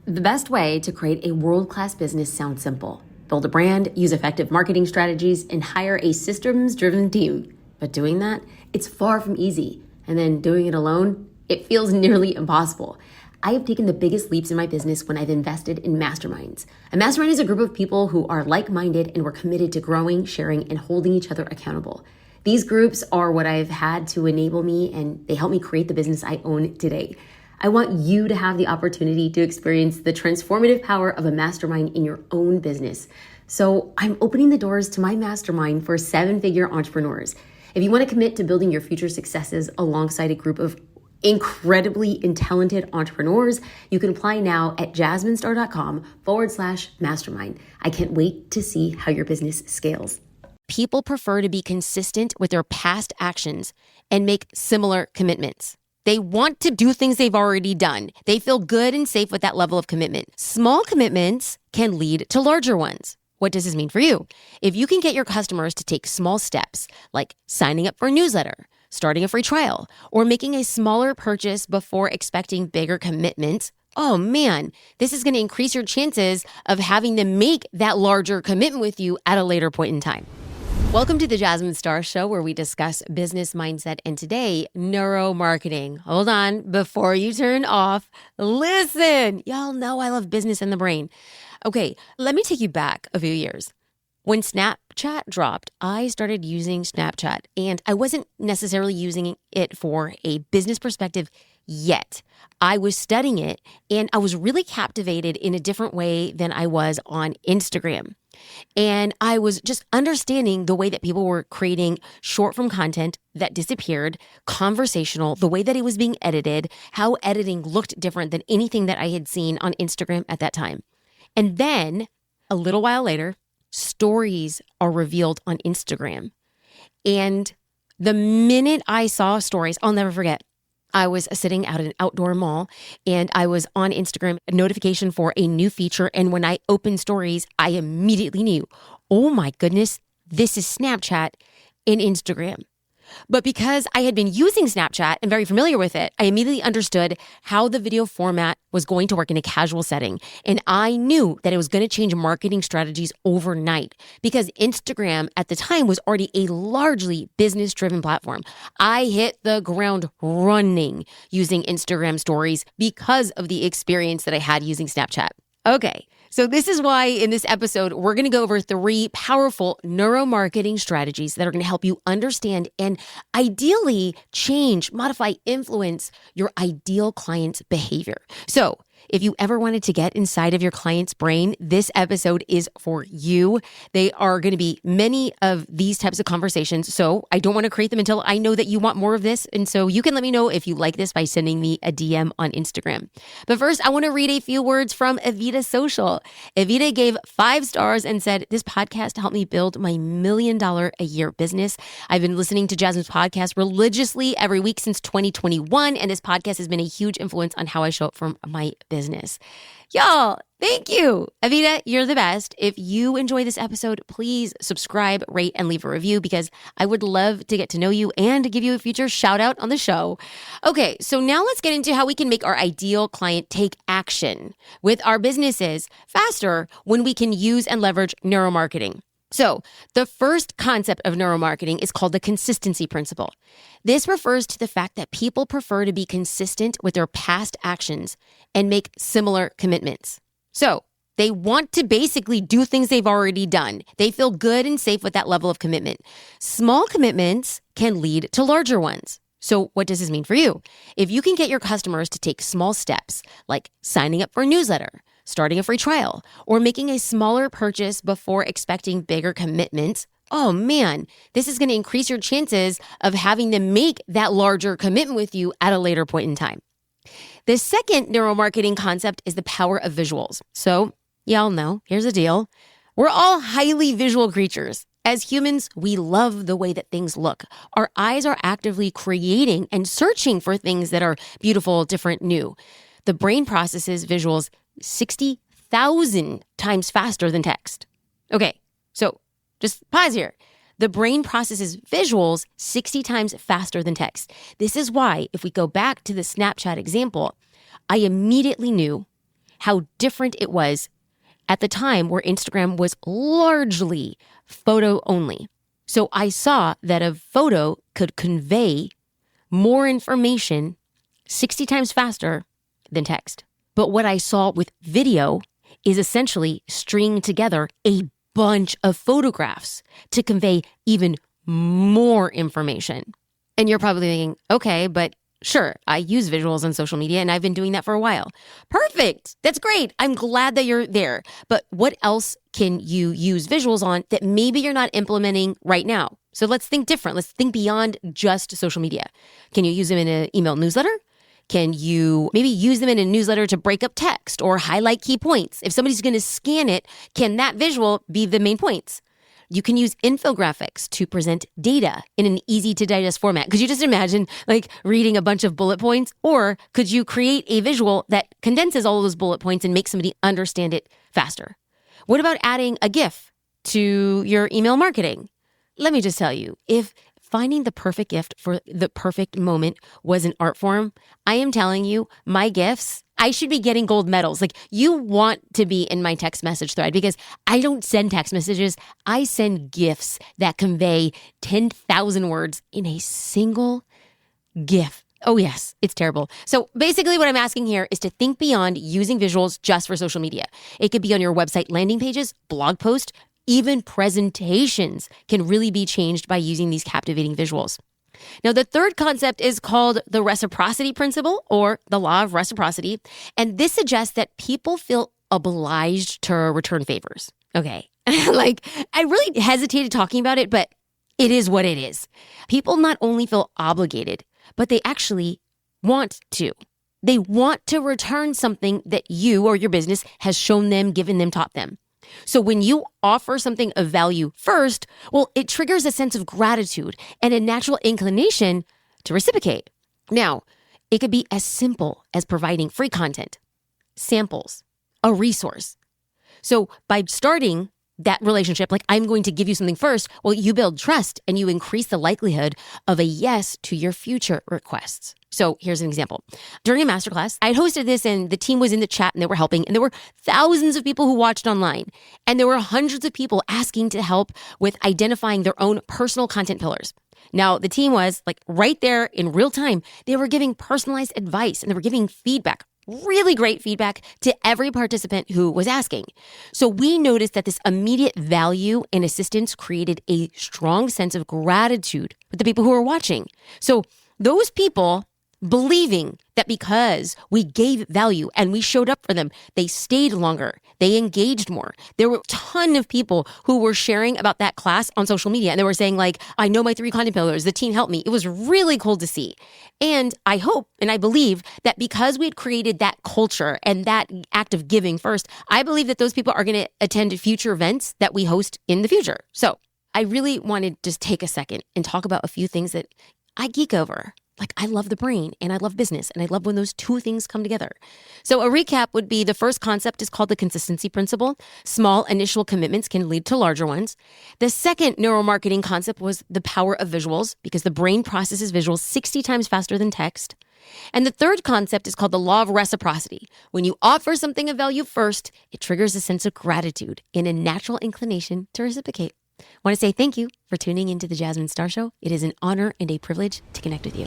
The best way to create a world-class business sounds simple. Build a brand, use effective marketing strategies, and hire a systems-driven team. But doing that, it's far from easy. And then doing it alone, it feels nearly impossible. I have taken the biggest leaps in my business when I've invested in masterminds. A mastermind is a group of people who are like-minded and we're committed to growing, sharing, and holding each other accountable. These groups are what I've had to enable me, and they help me create the business I own today. I want you to have the opportunity to experience the transformative power of a mastermind in your own business. So I'm opening the doors to my mastermind for 7-figure entrepreneurs. If you want to commit to building your future successes alongside a group of incredibly talented entrepreneurs, you can apply now at jasminestar.com/mastermind. I can't wait to see how your business scales. People prefer to be consistent with their past actions and make similar commitments. They want to do things they've already done. They feel good and safe with that level of commitment. Small commitments can lead to larger ones. What does this mean for you? If you can get your customers to take small steps, like signing up for a newsletter, starting a free trial, or making a smaller purchase before expecting bigger commitments, oh man, this is going to increase your chances of having them make that larger commitment with you at a later point in time. Welcome to the Jasmine Star Show, where we discuss business mindset and today, neuromarketing. Hold on, before you turn off, listen. Y'all know I love business and the brain. Okay, let me take you back a few years. When Snapchat dropped, I started using Snapchat, and I wasn't necessarily using it for a business perspective yet. I was studying it, and I was really captivated in a different way than I was on Instagram. And I was just understanding the way that people were creating short form content that disappeared, conversational, the way that it was being edited, how editing looked different than anything that I had seen on Instagram at that time. And then a little while later, stories are revealed on Instagram. And the minute I saw stories, I'll never forget. I was sitting out at an outdoor mall and I was on Instagram, a notification for a new feature. And when I opened stories, I immediately knew, oh my goodness, this is Snapchat in Instagram. But because I had been using Snapchat and very familiar with it, I immediately understood how the video format was going to work in a casual setting. And I knew that it was going to change marketing strategies overnight because Instagram at the time was already a largely business-driven platform. I hit the ground running using Instagram stories because of the experience that I had using Snapchat. Okay. So this is why in this episode, we're going to go over 3 powerful neuromarketing strategies that are going to help you understand and ideally change, modify, influence your ideal client's behavior. So if you ever wanted to get inside of your client's brain, this episode is for you. They are going to be many of these types of conversations. So I don't want to create them until I know that you want more of this. And so you can let me know if you like this by sending me a DM on Instagram. But first, I want to read a few words from Evita Social. Evita gave 5 stars and said, this podcast helped me build my $1 million a year business. I've been listening to Jasmine's podcast religiously every week since 2021. And this podcast has been a huge influence on how I show up for my business. Y'all, thank you. Evita, you're the best. If you enjoy this episode, please subscribe, rate, and leave a review because I would love to get to know you and to give you a future shout out on the show. Okay, so now let's get into how we can make our ideal client take action with our businesses faster when we can use and leverage neuromarketing. So the first concept of neuromarketing is called the consistency principle. This refers to the fact that people prefer to be consistent with their past actions and make similar commitments. So they want to basically do things they've already done. They feel good and safe with that level of commitment. Small commitments can lead to larger ones. So what does this mean for you? If you can get your customers to take small steps, like signing up for a newsletter, starting a free trial, or making a smaller purchase before expecting bigger commitments, oh man, this is going to increase your chances of having them make that larger commitment with you at a later point in time. The second neuromarketing concept is the power of visuals. So y'all know, here's the deal. We're all highly visual creatures. As humans, we love the way that things look. Our eyes are actively creating and searching for things that are beautiful, different, new. The brain processes visuals 60,000 times faster than text. Okay, so just pause here. The brain processes visuals 60 times faster than text. This is why, if we go back to the Snapchat example, I immediately knew how different it was at the time where Instagram was largely photo only. So I saw that a photo could convey more information 60 times faster than text. But what I saw with video is essentially stringing together a bunch of photographs to convey even more information. And you're probably thinking, okay, but sure, I use visuals on social media and I've been doing that for a while. Perfect. That's great. I'm glad that you're there. But what else can you use visuals on that maybe you're not implementing right now? So let's think different. Let's think beyond just social media. Can you use them in an email newsletter? Can you maybe use them in a newsletter to break up text or highlight key points? If somebody's going to scan it, can that visual be the main points? You can use infographics to present data in an easy to digest format. Could you just imagine like reading a bunch of bullet points? Or could you create a visual that condenses all of those bullet points and makes somebody understand it faster? What about adding a GIF to your email marketing? Let me just tell you, if finding the perfect gift for the perfect moment was an art form, I am telling you, my GIFs, I should be getting gold medals. Like, you want to be in my text message thread because I don't send text messages. I send GIFs that convey 10,000 words in a single GIF. Oh yes, it's terrible. So basically what I'm asking here is to think beyond using visuals just for social media. It could be on your website landing pages, blog posts, even presentations can really be changed by using these captivating visuals. Now, the third concept is called the reciprocity principle or the law of reciprocity. And this suggests that people feel obliged to return favors. Okay. Like, I really hesitated talking about it, but it is what it is. People not only feel obligated, but they actually want to. They want to return something that you or your business has shown them, given them, taught them. So when you offer something of value first, well, it triggers a sense of gratitude and a natural inclination to reciprocate. Now, it could be as simple as providing free content, samples, a resource. So by starting that relationship, like I'm going to give you something first, well, you build trust and you increase the likelihood of a yes to your future requests. So here's an example. During a masterclass, I hosted this and the team was in the chat and they were helping. And there were thousands of people who watched online. And there were hundreds of people asking to help with identifying their own personal content pillars. Now, the team was like right there in real time. They were giving personalized advice and they were giving feedback, really great feedback to every participant who was asking. So we noticed that this immediate value and assistance created a strong sense of gratitude with the people who were watching. So those people believing that because we gave value and we showed up for them, they stayed longer, they engaged more. There were a ton of people who were sharing about that class on social media and they were saying like, I know my 3 content pillars, the team helped me. It was really cool to see. And I hope and I believe that because we had created that culture and that act of giving first, I believe that those people are going to attend future events that we host in the future. So I really want to just take a second and talk about a few things that I geek over. Like, I love the brain and I love business and I love when those two things come together. So a recap would be the first concept is called the consistency principle. Small initial commitments can lead to larger ones. The second neuromarketing concept was the power of visuals because the brain processes visuals 60 times faster than text. And the third concept is called the law of reciprocity. When you offer something of value first, it triggers a sense of gratitude and a natural inclination to reciprocate. I want to say thank you for tuning into the Jasmine Star Show. It is an honor and a privilege to connect with you.